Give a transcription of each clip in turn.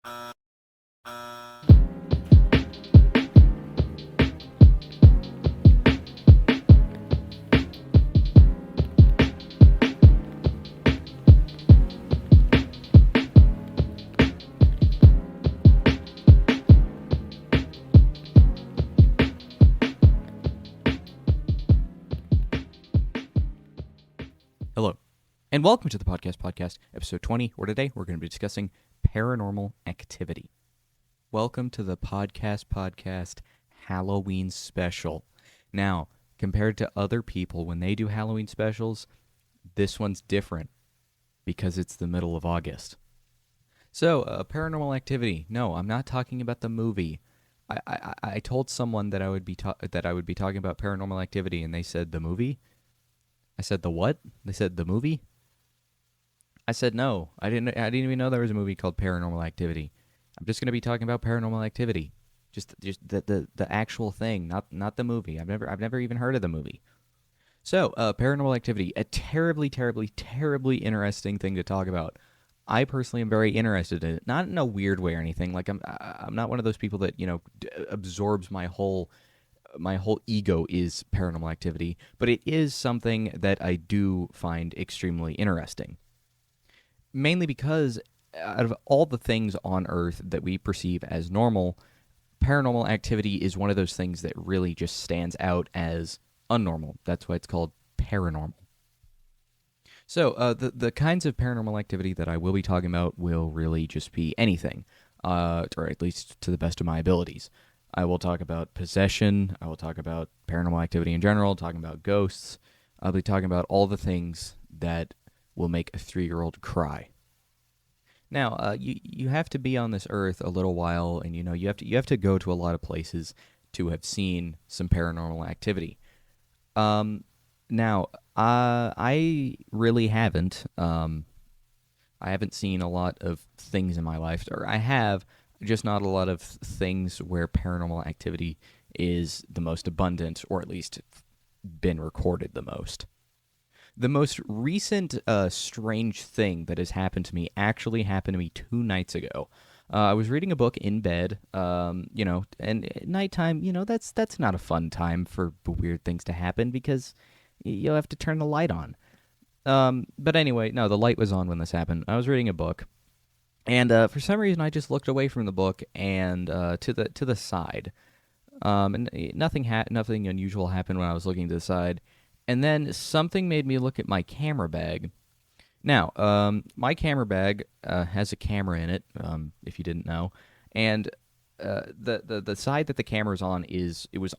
Hello, and welcome to the podcast, episode 20, where today we're going to be discussing Paranormal Activity. Welcome to the podcast Halloween special. Now, compared to other people, when they do Halloween specials, this one's different because it's the middle of August. So, Paranormal Activity. No, I'm not talking about the movie. I told someone that I would be talking about Paranormal Activity, and they said the movie. I said the what? They said the movie. I said no. I didn't even know there was a movie called Paranormal Activity. I'm just going to be talking about Paranormal Activity, just the actual thing, not the movie. I've never even heard of the movie. So, Paranormal Activity, a terribly interesting thing to talk about. I personally am very interested in it, not in a weird way or anything. Like I'm not one of those people that absorbs my whole ego is Paranormal Activity, but it is something that I do find extremely interesting. Mainly because out of all the things on Earth that we perceive as normal, Paranormal Activity is one of those things that really just stands out as unnormal. That's why it's called paranormal. So the kinds of paranormal activity that I will be talking about will really just be anything, or at least to the best of my abilities. I will talk about possession. I will talk about paranormal activity in general, talking about ghosts. I'll be talking about all the things that will make a 3-year-old cry. Now, you have to be on this earth a little while, and you have to go to a lot of places to have seen some paranormal activity. Now, I really haven't. I haven't seen a lot of things in my life, or I have, just not a lot of things where paranormal activity is the most abundant, or at least been recorded the most. The most recent strange thing that has happened to me actually happened to me 2 nights ago. I was reading a book in bed, and at nighttime, that's not a fun time for weird things to happen because you'll have to turn the light on. But anyway, no, the light was on when this happened. I was reading a book, and for some reason, I just looked away from the book and to the side. And nothing unusual happened when I was looking to the side. And then something made me look at my camera bag. Now, my camera bag has a camera in it, if you didn't know, and the side that the camera's on it was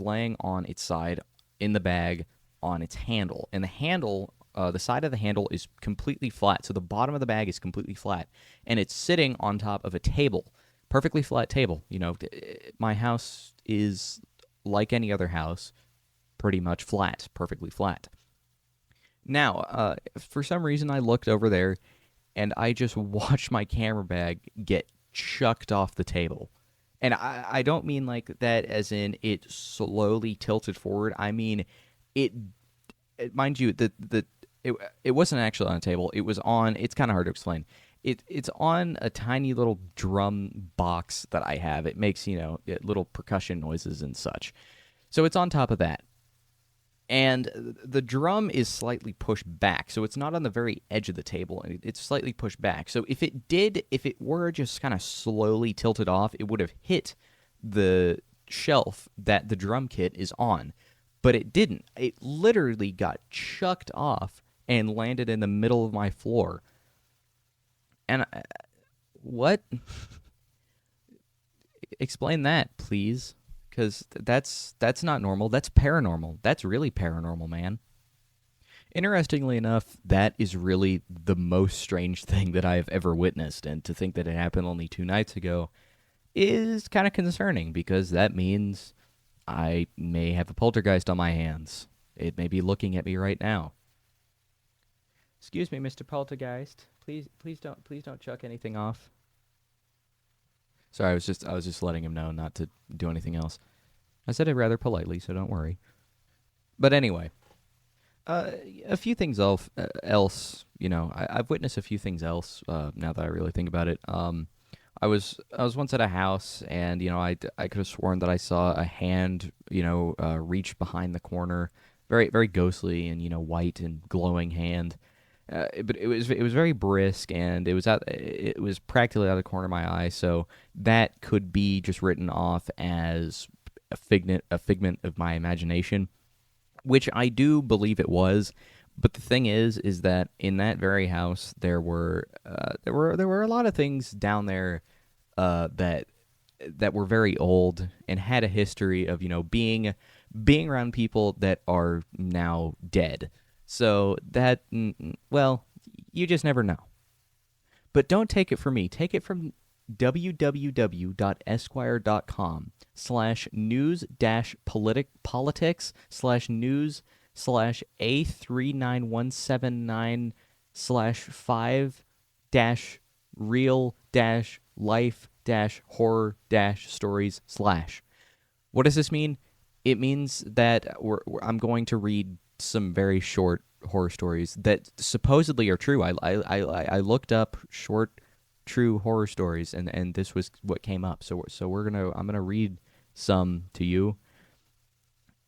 laying on its side in the bag on its handle, and the handle. The side of the handle is completely flat, so the bottom of the bag is completely flat, and it's sitting on top of a table, perfectly flat table. My house is like any other house, pretty much flat, perfectly flat. Now, for some reason, I looked over there, and I just watched my camera bag get chucked off the table. And I don't mean like that as in it slowly tilted forward. I mean, mind you, it wasn't actually on a table. It was on. It's kind of hard to explain. It's on a tiny little drum box that I have. It makes little percussion noises and such. So it's on top of that, and the drum is slightly pushed back, so it's not on the very edge of the table. It's slightly pushed back. So if it were just kind of slowly tilted off, it would have hit the shelf that the drum kit is on. But it didn't. It literally got chucked off and landed in the middle of my floor. And what? Explain that, please, because that's not normal. That's paranormal. That's really paranormal, man. Interestingly enough, that is really the most strange thing that I have ever witnessed, and to think that it happened only 2 nights ago is kind of concerning, because that means I may have a poltergeist on my hands. It may be looking at me right now. Excuse me, Mr. Poltergeist. Please don't chuck anything off. Sorry, I was just letting him know not to do anything else. I said it rather politely, so don't worry. But anyway, a few things else. I've witnessed a few things else. Now that I really think about it. I was once at a house, and I could have sworn that I saw a hand, reach behind the corner, very very ghostly and white and glowing hand. But it was very brisk, and it was practically out of the corner of my eye. So that could be just written off as a figment of my imagination, which I do believe it was. But the thing is that in that very house there were a lot of things down there that were very old and had a history of being around people that are now dead. So well, you just never know. But don't take it from me. Take it from www.esquire.com/news-politics/A39179/5 dash real dash life dash horror dash stories slash. What does this mean? It means that I'm going to read some very short horror stories that supposedly are true. I looked up short true horror stories, and this was what came up. So I'm gonna read some to you.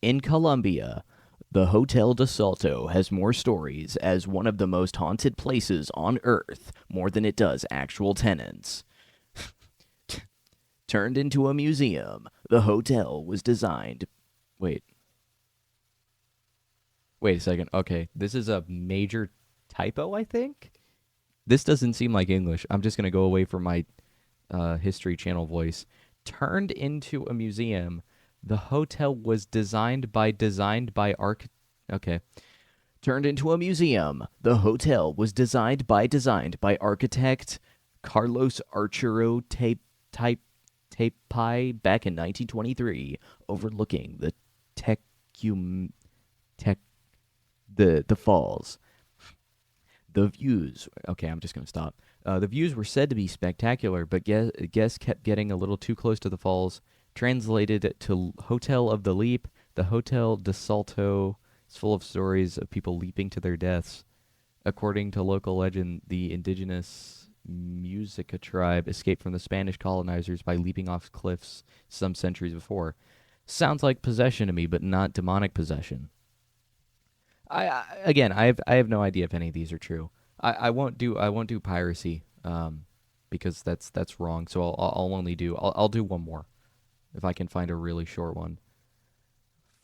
In Colombia, the Hotel de Salto has more stories as one of the most haunted places on Earth, more than it does actual tenants. Turned into a museum, the hotel was designed. Wait, wait a second. Okay, this is a major typo, I think. This doesn't seem like English. I'm just gonna go away from my History Channel voice. Turned into a museum, the hotel was designed by Okay. Turned into a museum, the hotel was designed by architect Carlos Arturo Tapai back in 1923, overlooking the Tecum Tech the falls. The views. Okay, I'm just gonna stop. The views were said to be spectacular, but guests kept getting a little too close to the falls. Translated to Hotel of the Leap, the Hotel de Salto is full of stories of people leaping to their deaths. According to local legend, the indigenous Musica tribe escaped from the Spanish colonizers by leaping off cliffs some centuries before. Sounds like possession to me, but not demonic possession. Again, I have no idea if any of these are true. I won't do piracy, because that's wrong. So I'll do one more if I can find a really short one.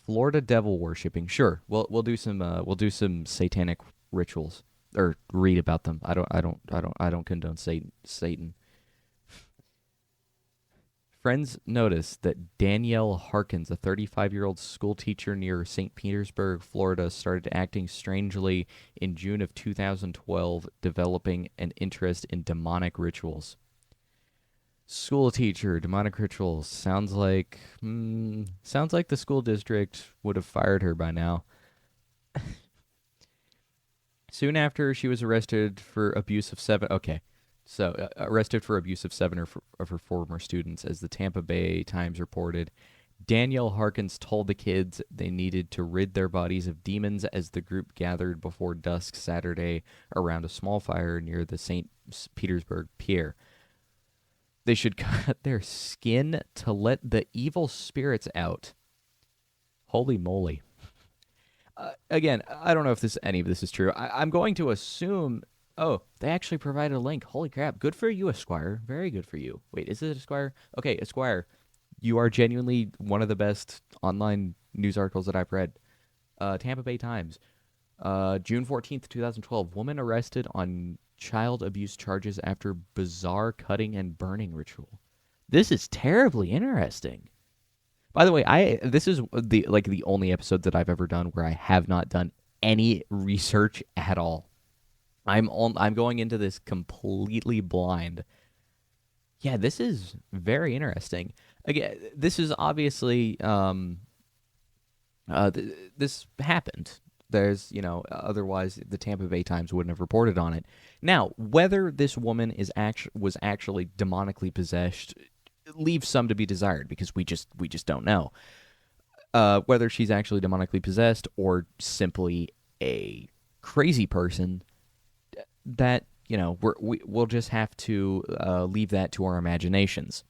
Florida devil worshipping. Sure, we'll do some satanic rituals or read about them. I don't condone Satan. Friends noticed that Danielle Harkins, a 35-year-old school teacher near St. Petersburg, Florida, started acting strangely in June of 2012, developing an interest in demonic rituals. School teacher, demonic rituals. Sounds like the school district would have fired her by now. Soon after, she was arrested for abuse of seven. Okay, so arrested for abuse of seven of her former students, as the Tampa Bay Times reported. Danielle Harkins told the kids they needed to rid their bodies of demons as the group gathered before dusk Saturday around a small fire near the St. Petersburg Pier. They should cut their skin to let the evil spirits out. Holy moly. Again, I don't know if any of this is true. I'm going to assume. Oh, they actually provided a link. Holy crap! Good for you, Esquire. Very good for you. Wait, is it Esquire? Okay, Esquire, you are genuinely one of the best online news articles that I've read. Tampa Bay Times, June 14th, 2012. Woman arrested on child abuse charges after bizarre cutting and burning ritual. This is terribly interesting. By the way, this is the only episode that I've ever done where I have not done any research at all. I'm going into this completely blind. Yeah, this is very interesting. Again, this is obviously this happened. Otherwise the Tampa Bay Times wouldn't have reported on it. Now, whether this woman was actually demonically possessed leaves some to be desired, because we just don't know. Whether she's actually demonically possessed or simply a crazy person, that we'll just have to leave that to our imaginations.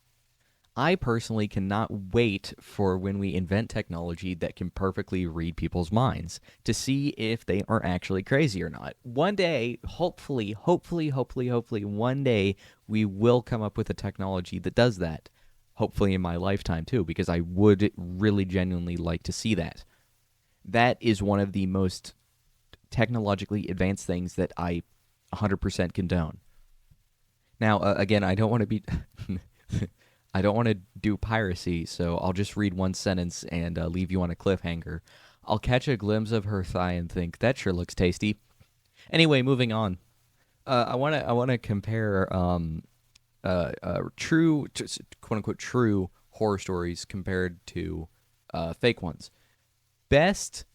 I personally cannot wait for when we invent technology that can perfectly read people's minds to see if they are actually crazy or not. One day, hopefully, one day we will come up with a technology that does that. Hopefully in my lifetime too, because I would really genuinely like to see that. That is one of the most technologically advanced things that I 100% condone. Now, again, I don't want to be I don't want to do piracy, so I'll just read one sentence and leave you on a cliffhanger. I'll catch a glimpse of her thigh and think that sure looks tasty. Anyway, moving on. I wanna compare true, quote unquote true horror stories compared to fake ones. Best,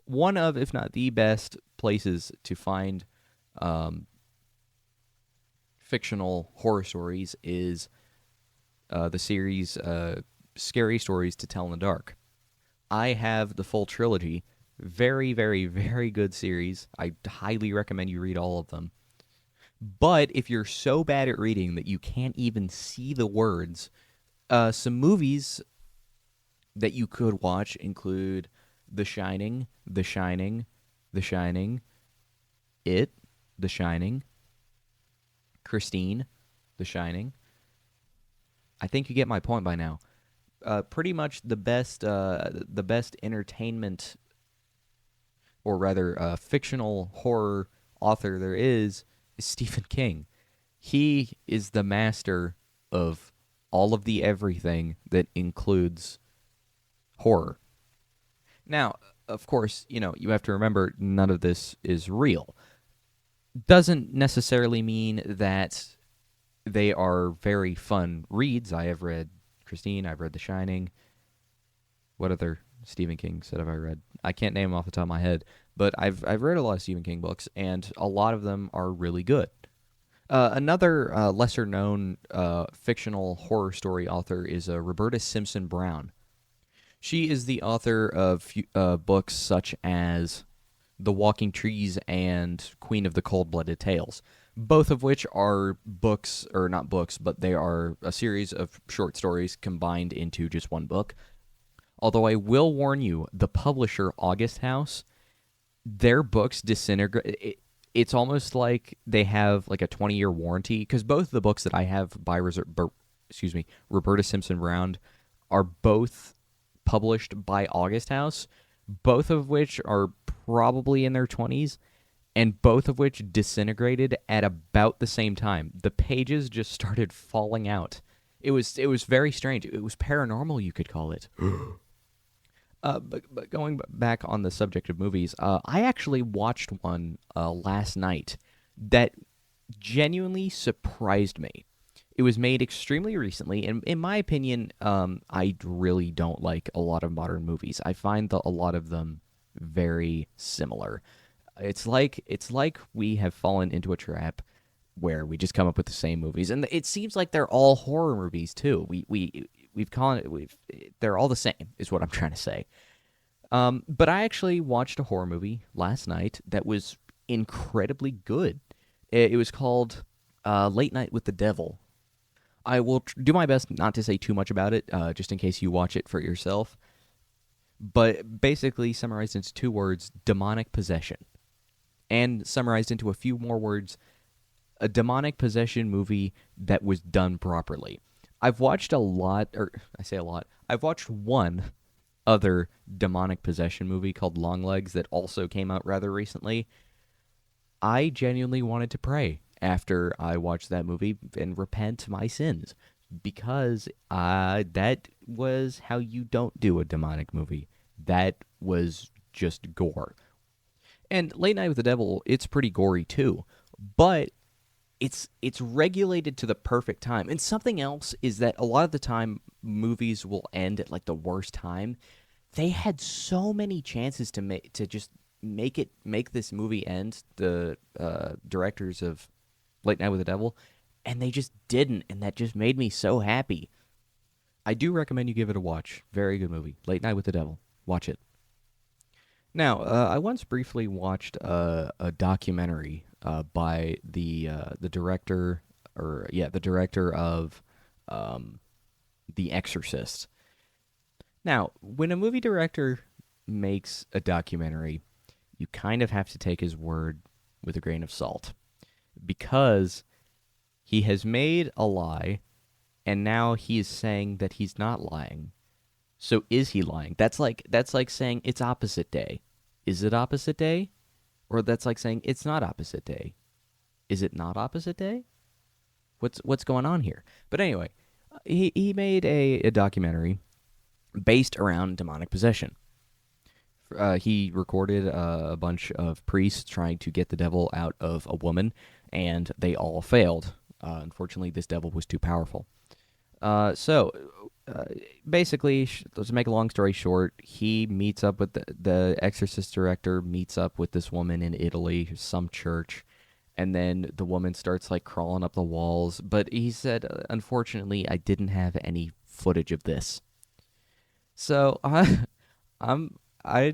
one of, if not the best places to find um, fictional horror stories is the series Scary Stories to Tell in the Dark. I have the full trilogy. Very, very, very good series. I highly recommend you read all of them. But if you're so bad at reading that you can't even see the words, some movies that you could watch include The Shining, The Shining, The Shining, It, The Shining, Christine, The Shining. I think you get my point by now. Pretty much the best entertainment, or rather, fictional horror author there is Stephen King. He is the master of all of the everything that includes horror. Now, of course, you have to remember none of this is real. Doesn't necessarily mean that they are very fun reads. I have read Christine, I've read The Shining. What other Stephen King set have I read? I can't name them off the top of my head, but I've read a lot of Stephen King books, and a lot of them are really good. Another lesser known fictional horror story author is Roberta Simpson Brown. She is the author of books such as The Walking Trees and Queen of the Cold Blooded Tales, both of which are books, or not books, but they are a series of short stories combined into just one book. Although I will warn you, the publisher, August House, their books disintegrate. It's almost like they have like a 20-year warranty, because both the books that I have by Roberta Simpson Brown are both published by August House, both of which are probably in their 20s, and both of which disintegrated at about the same time. The pages just started falling out. It was very strange. It was paranormal, you could call it. But going back on the subject of movies, I actually watched one last night that genuinely surprised me. It was made extremely recently, and in my opinion, I really don't like a lot of modern movies. I find a lot of them very similar. It's like we have fallen into a trap where we just come up with the same movies, and it seems like they're all horror movies too. We've called it they're all the same is what I'm trying to say. But I actually watched a horror movie last night that was incredibly good. It was called Late Night with the Devil. I will do my best not to say too much about it, just in case you watch it for yourself. But basically, summarized into two words: demonic possession. And summarized into a few more words: a demonic possession movie that was done properly. I've watched a lot, or I say a lot, I've watched one other demonic possession movie called Longlegs that also came out rather recently. I genuinely wanted to pray after I watched that movie and repent my sins, because that was how you don't do a demonic movie. That was just gore. And Late Night with the Devil, it's pretty gory too, but it's regulated to the perfect time. And something else is that a lot of the time movies will end at like the worst time. They had so many chances to just make this movie end. The directors of Late Night with the Devil, and they just didn't, and that just made me so happy. I do recommend you give it a watch. Very good movie, Late Night with the Devil. Watch it. Now, I once briefly watched a documentary by the director, the director of The Exorcist. Now, when a movie director makes a documentary, you kind of have to take his word with a grain of salt because he has made a lie and now he is saying that he's not lying. So is he lying? That's like saying it's opposite day. Is it opposite day? Or that's like saying it's not opposite day. Is it not opposite day? What's going on here? But anyway, he made a documentary based around demonic possession. He recorded a bunch of priests trying to get the devil out of a woman, and they all failed. Unfortunately, this devil was too powerful. So, basically, to make a long story short, he meets up with the Exorcist director, meets up with this woman in Italy, some church, and then the woman starts like crawling up the walls. But he said, unfortunately, I didn't have any footage of this. So I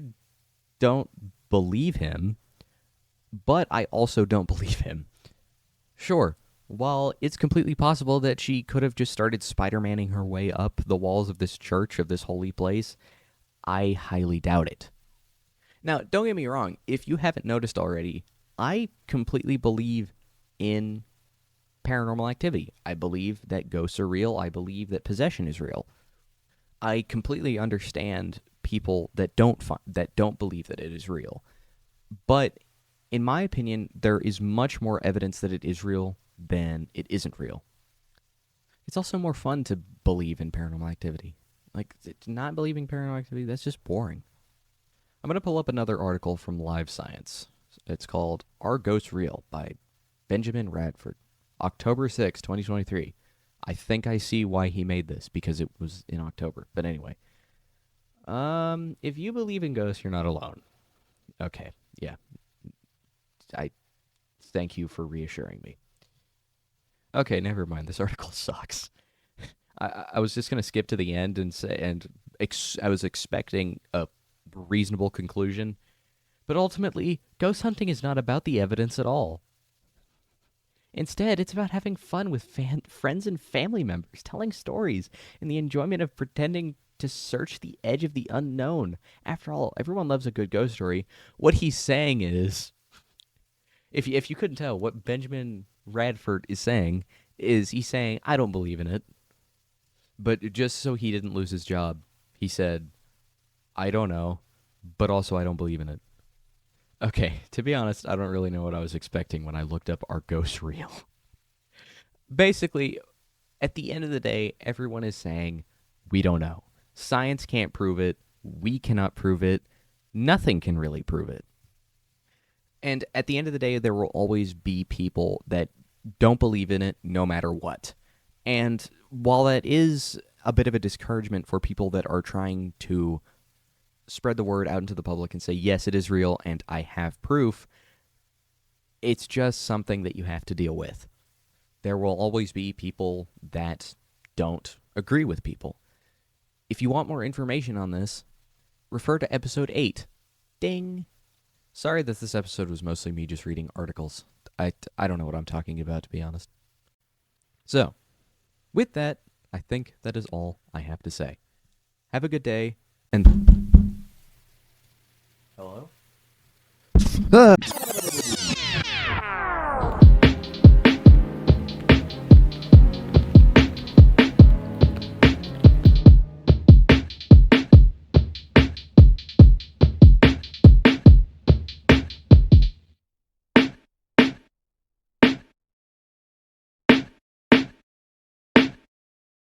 don't believe him, but I also don't believe him. Sure, while it's completely possible that she could have just started Spider-Manning her way up the walls of this church, of this holy place, I highly doubt it. Now, don't get me wrong, if you haven't noticed already, I completely believe in paranormal activity. I believe that ghosts are real. I believe that possession is real. I completely understand people that don't believe that it is real. But in my opinion, there is much more evidence that it is real than it isn't real. It's also more fun to believe in paranormal activity. Like, not believing paranormal activity, that's just boring. I'm going to pull up another article from Live Science. It's called Are Ghosts Real by Benjamin Radford. October 6, 2023. I think I see why he made this, because it was in October. But anyway. If you believe in ghosts, you're not alone. Okay, yeah. I thank you for reassuring me. Okay, never mind. This article sucks. I was just gonna skip to the end and say, I was expecting a reasonable conclusion, but ultimately, ghost hunting is not about the evidence at all. Instead, it's about having fun with friends and family members, telling stories, and the enjoyment of pretending to search the edge of the unknown. After all, everyone loves a good ghost story. What he's saying is, if you couldn't tell, what Benjamin Radford is saying is he's saying, I don't believe in it. But just so he didn't lose his job, he said, I don't know, but also I don't believe in it. Okay, to be honest, I don't really know what I was expecting when I looked up Are Ghosts Real? Basically, at the end of the day, everyone is saying, we don't know. Science can't prove it. We cannot prove it. Nothing can really prove it. And at the end of the day, there will always be people that don't believe in it no matter what. And while that is a bit of a discouragement for people that are trying to spread the word out into the public and say, yes, it is real and I have proof, it's just something that you have to deal with. There will always be people that don't agree with people. If you want more information on this, refer to episode 8. Ding! Sorry that this episode was mostly me just reading articles. I don't know what I'm talking about, to be honest. So, with that, I think that is all I have to say. Have a good day, and... Hello?